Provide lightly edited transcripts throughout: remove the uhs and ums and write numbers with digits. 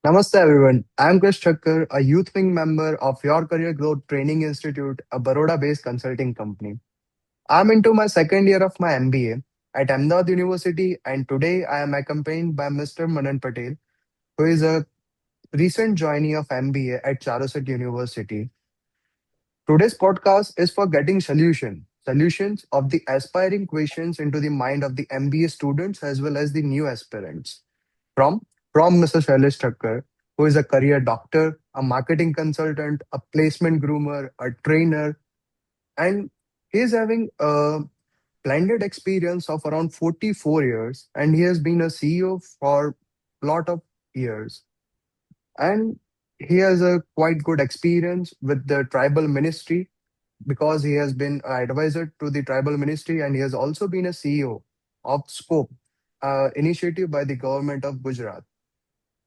Namaste everyone. I am Krish Thakkar, a youth wing member of Your Career Growth Training Institute, a Baroda-based consulting company. I'm into my second year of my MBA at Ahmedabad University, and today I am accompanied by Mr. Manan Patel, who is a recent joinee of MBA at Charosset University. Today's podcast is for getting solutions of the aspiring questions into the mind of the MBA students as well as the new aspirants. From from Mr. Shailesh Thakkar, who is a career doctor, a marketing consultant, a placement groomer, a trainer, and he is having a blended experience of around 44 years, and he has been a CEO for a lot of years. And he has a quite good experience with the tribal ministry because he has been an advisor to the tribal ministry, and he has also been a CEO of Scope, initiative by the government of Gujarat.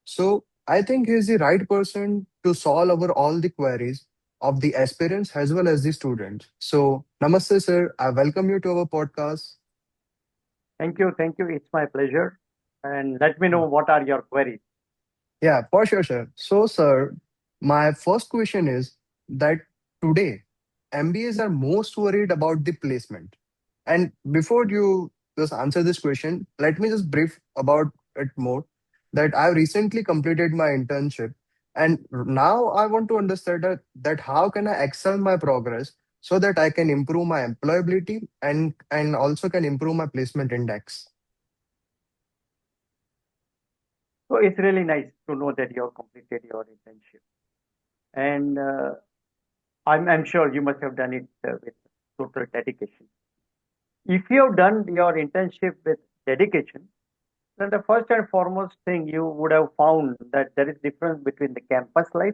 So I think he is the right person to solve over all the queries of the aspirants as well as the students. So namaste, sir. I welcome you to our podcast. Thank you. Thank you. It's my pleasure. And let me know what are your queries. Yeah, for sure, sir. So, sir, my first question is that today MBAs are most worried about the placement. And before you just answer this question, let me just brief about it more. That I've recently completed my internship, and now I want to understand that how can I excel my progress so that I can improve my employability and also can improve my placement index. So it's really nice to know that you have completed your internship. And I'm sure you must have done it with total dedication. If you have done your internship with dedication, then the first and foremost thing you would have found that there is difference between the campus life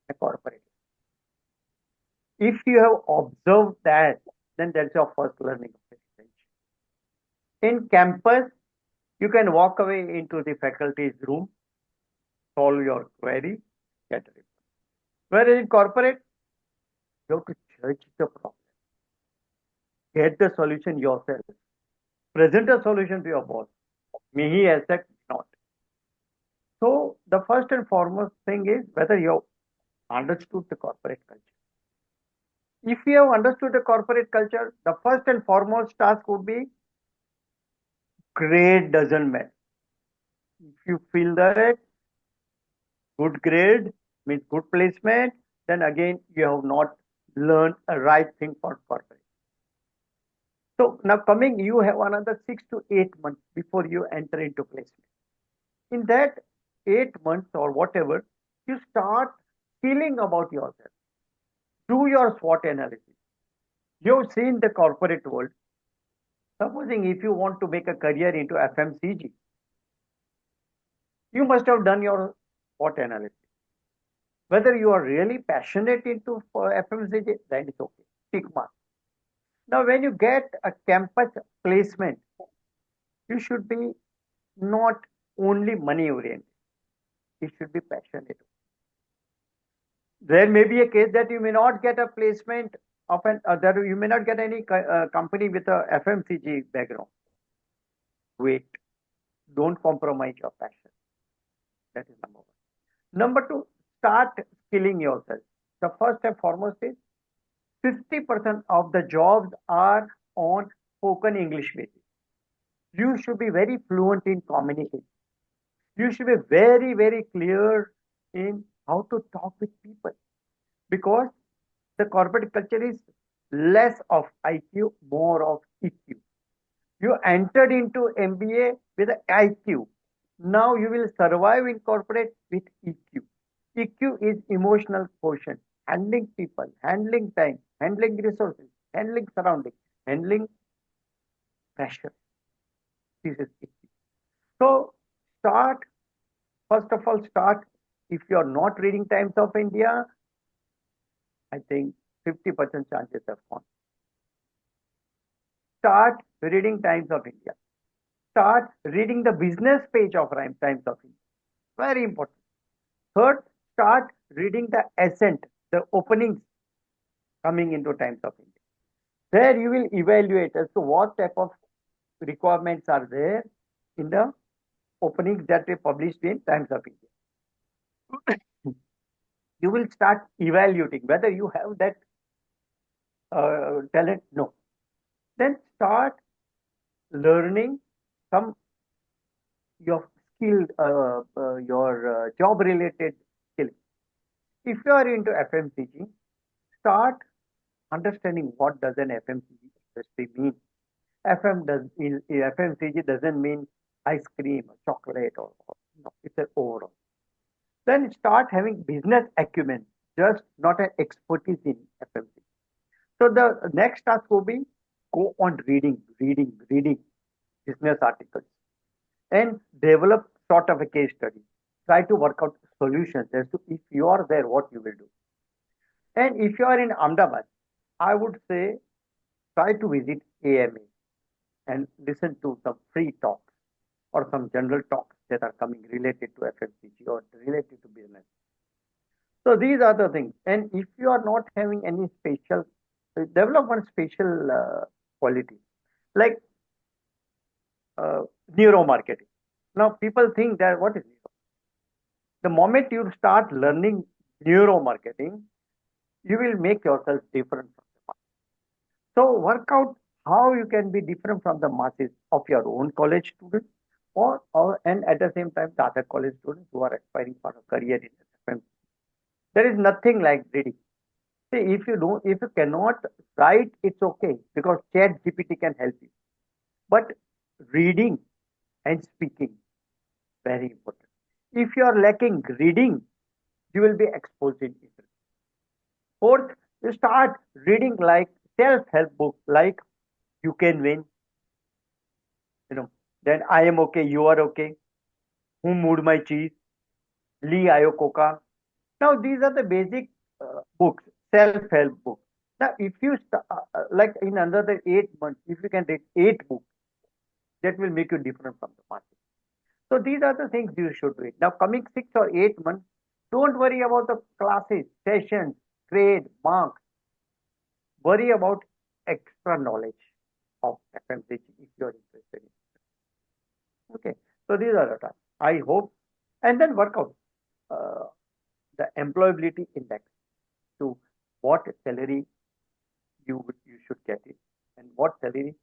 and corporate. If you have observed that, then that's your first learning of the internship. In campus, you can walk away into the faculty's room, solve your query, get a reply. Whereas in corporate, you have to judge the problem, get the solution yourself, present a solution to your boss. May he accept, not. So the first and foremost thing is whether you have understood the corporate culture. If you have understood the corporate culture, the first and foremost task would be grade doesn't matter. If you feel that good grade means good placement, then again you have not learned a right thing for corporate. So now coming, you have another 6 to 8 months before you enter into placement. In that 8 months or whatever, you start feeling about yourself. Do your SWOT analysis. You've seen the corporate world. Supposing if you want to make a career into FMCG, you must have done your SWOT analysis. Whether you are really passionate into FMCG, then it's okay. Tick mark. Now, when you get a campus placement, you should be not only money oriented. You should be passionate. There may be a case that you may not get a placement of an that you may not get any company with a FMCG background. Wait, don't compromise your passion. That is number one. Number two, start skilling yourself. The first and foremost is 50% of the jobs are on spoken English basis. You should be very fluent in communication. You should be very, very clear in how to talk with people because the corporate culture is less of IQ, more of EQ. You entered into MBA with an IQ. Now you will survive in corporate with EQ. EQ is emotional quotient, handling people, handling time, handling resources, handling surroundings, handling pressure. This is EQ. So start, first of all, start. If you are not reading Times of India, I think 50% chances have gone. Start reading Times of India. Start reading the business page of Times of India. Very important. Third, start reading the ascent, the openings coming into Times of India. There you will evaluate as to what type of requirements are there in the openings that we published in Times of India. You will start evaluating whether you have that talent. No. Then start learning some your skill, your job related skill. If you are into FMCG, start understanding what does an FMCG industry mean. FMCG doesn't mean ice cream or chocolate or no, it's an overall. Then start having business acumen, just not an expertise in FMCG. So the next task will be go on reading business articles and develop sort of a case study. Try to work out solutions as to if you are there, what you will do. And if you are in Ahmedabad, I would say try to visit AMA and listen to some free talks or some general talks that are coming related to FMCG or related to business. So these are the things. And if you are not having any special, develop one special quality like uh, neuromarketing. Now people think that what is neuro? The moment you start learning neuromarketing, you will make yourself different from the masses. So work out how you can be different from the masses of your own college students or and at the same time the other college students who are aspiring for a career in SFM. There is nothing like reading. See, if you cannot write, it's okay because Chat GPT can help you. But reading and speaking, very important. If you are lacking reading, you will be exposed in internet. Fourth, you start reading like self-help book, like you can win, you know. Then I am okay, you are okay. Who moved my cheese? Lee Iacocca. Now these are the basic books, self-help books. Now, if you like in another 8 months, if you can read 8 books, that will make you different from the market. So these are the things you should read. Now, coming 6 or 8 months, don't worry about the classes, sessions, grade, marks. Worry about extra knowledge of FMCG if you are interested in. Okay, so these are the tasks. I hope, and then work out uh, the employability index to what salary you should get it and what salary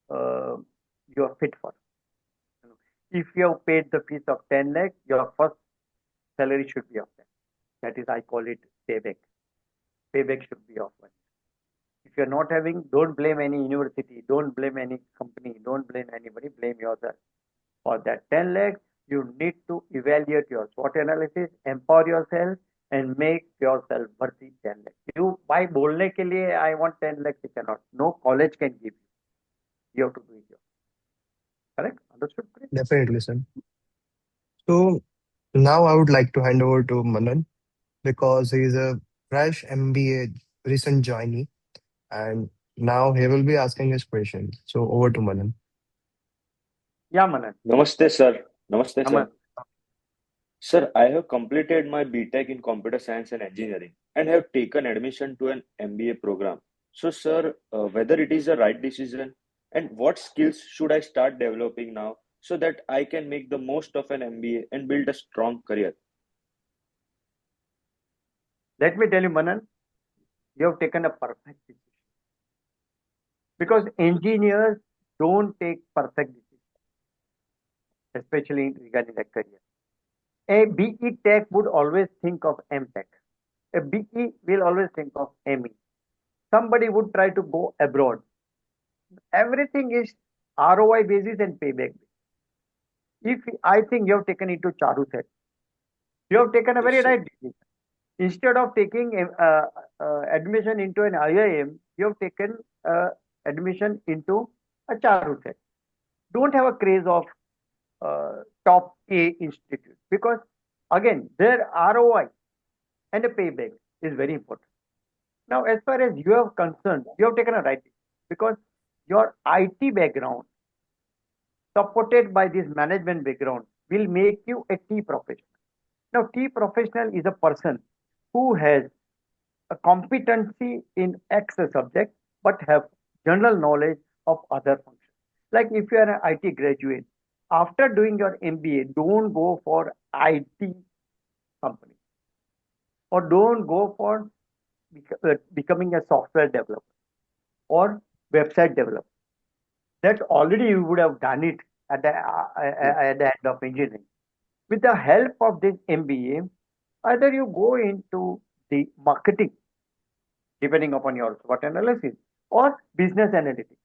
uh, you are fit for. You know, if you have paid the fees of 10 lakh, your first salary should be of that. That is, I call it payback. Payback should be of one. If you're not having, don't blame any university, don't blame any company, don't blame anybody, blame yourself. For that 10 lakhs, you need to evaluate your SWOT analysis, empower yourself, and make yourself worthy 10 lakhs. You, by बोलने के लिए, I want 10 lakhs, you cannot. No college can give you. You have to do it. Correct? Understood? Chris? Definitely, sir. So now I would like to hand over to Manan because he's a fresh MBA recent joinee, and now he will be asking his question. So over to Manan. Yeah, Manan. Namaste, sir. Namaste, Aman. sir. Sir, I have completed my BTech in Computer Science and Engineering and have taken admission to an MBA program. So, sir, whether it is the right decision and what skills should I start developing now so that I can make the most of an MBA and build a strong career? Let me tell you, Manan, you have taken a perfect decision. Because engineers don't take perfect decisions, especially regarding their career. A BE Tech would always think of M Tech. A BE will always think of ME. Somebody would try to go abroad. Everything is ROI basis and payback. If I think you have taken into Charu set, you have taken a Yes, very sir. right decision. Instead of taking admission into an IIM, you have taken admission into a Charu set. Don't have a craze of top A institute because again their ROI and a payback is very important. Now, as far as you are concerned, you have taken a right decision because your IT background supported by this management background will make you a T professional. Now, T professional is a person who has a competency in X subject but have general knowledge of other functions. Like if you are an IT graduate, after doing your MBA, don't go for IT company, or don't go for becoming a software developer or website developer. That already you would have done it at the end of engineering. With the help of this MBA, either you go into the marketing, depending upon your SWOT analysis, or business analytics.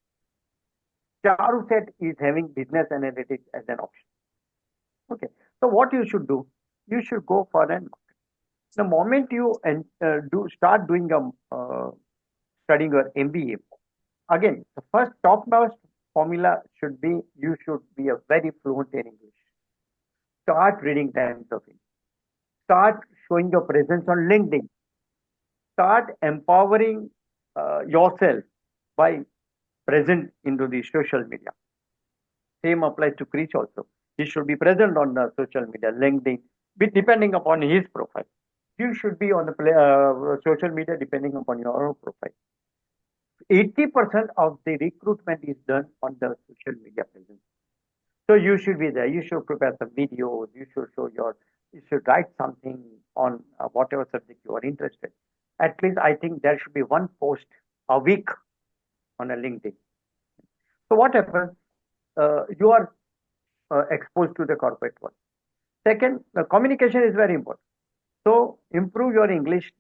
Charuset is having business analytics as an option. Okay, so what you should do? You should go for an the moment you do start doing studying your MBA. Again, the first topmost formula should be you should be a very fluent in English. Start reading Times of India. Start showing your presence on LinkedIn. Start empowering yourself by present into the social media. Same applies to Krish also. He should be present on the social media, LinkedIn, depending upon his profile. You should be on the social media depending upon your profile. 80% of the recruitment is done on the social media presence. So you should be there. You should prepare some videos. You should you should write something on whatever subject you are interested. At least I think there should be one post a week on a LinkedIn. So what happens? You are exposed to the corporate world. Second, the communication is very important. So improve your English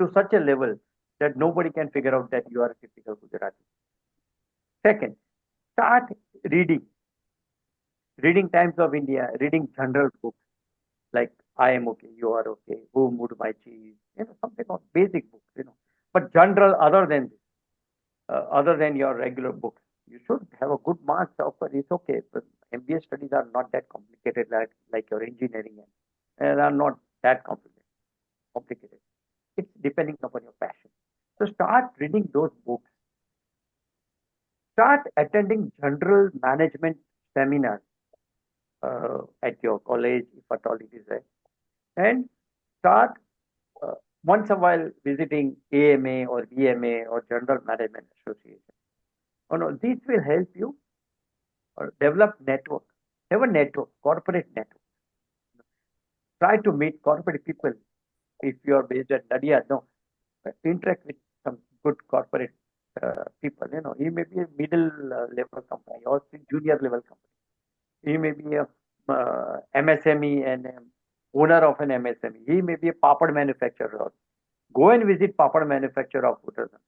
to such a level that nobody can figure out that you are a typical Gujarati. Second, start reading. Reading Times of India, reading general books like I Am Okay, You Are Okay, Who Moved My Cheese, something of basic books. But general other than this, other than your regular books, you should have a good marks offer. It's okay, but MBA studies are not that complicated like your engineering and are not that complicated. It's depending upon your passion. So start reading those books. Start attending general management seminars at your college, if at all it is there. And start once a while visiting AMA or BMA or General Management Association. Oh no, this will help you develop network. Have a network, corporate network. Try to meet corporate people. If you are based at Nadia, no, interact with some good corporate people. He may be a middle level company or junior level company. He may be a MSME and owner of an MSME. He may be a papad manufacturer. Go and visit papad manufacturer of Uttarakhand.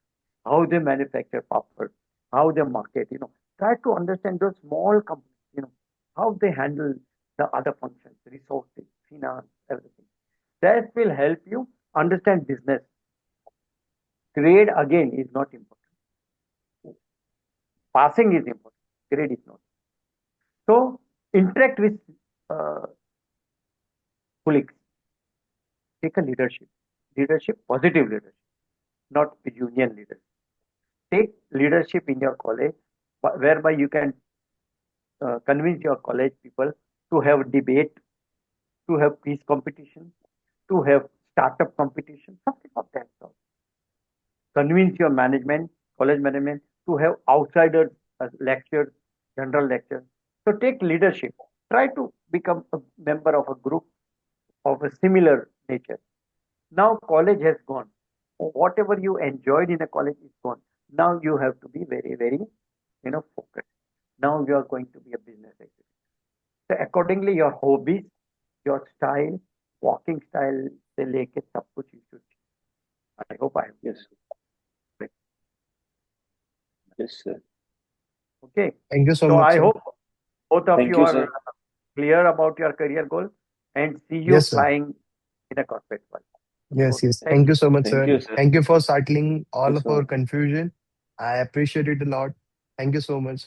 How they manufacture papad, how they market. Try to understand those small companies. How they handle the other functions, resources, finance, everything. That will help you understand business. Grade again is not important. Passing is important. Grade is not. So interact with colleagues. Take a leadership, positive leadership, not union leadership. Take leadership in your college, whereby you can convince your college people to have debate, to have quiz competition, to have startup competition, something of that sort. Convince your management, college management, to have outsiders lectures, general lectures. So take leadership. Try to become a member of a group of a similar nature. Now college has gone. Whatever you enjoyed in a college is gone. Now you have to be very, very, focused. Now you are going to be a business executive. So accordingly, your hobbies, your style, walking style, se leke sab kuch you should. I hope I have. Yes, yes, sir. Okay. Thank you so So much, I sir. hope both of Thank you you, are sir. clear about your career goals and see you Yes, sir. flying in a corporate world. Yes, Okay. yes. Thank Thank you. you so much, Thank sir. you, sir. Thank you for settling Thank all you of so our much. confusion. I appreciate it a lot. Thank you so much.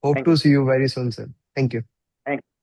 Hope Thank you. to see you very soon, sir. Thank you. Thank you.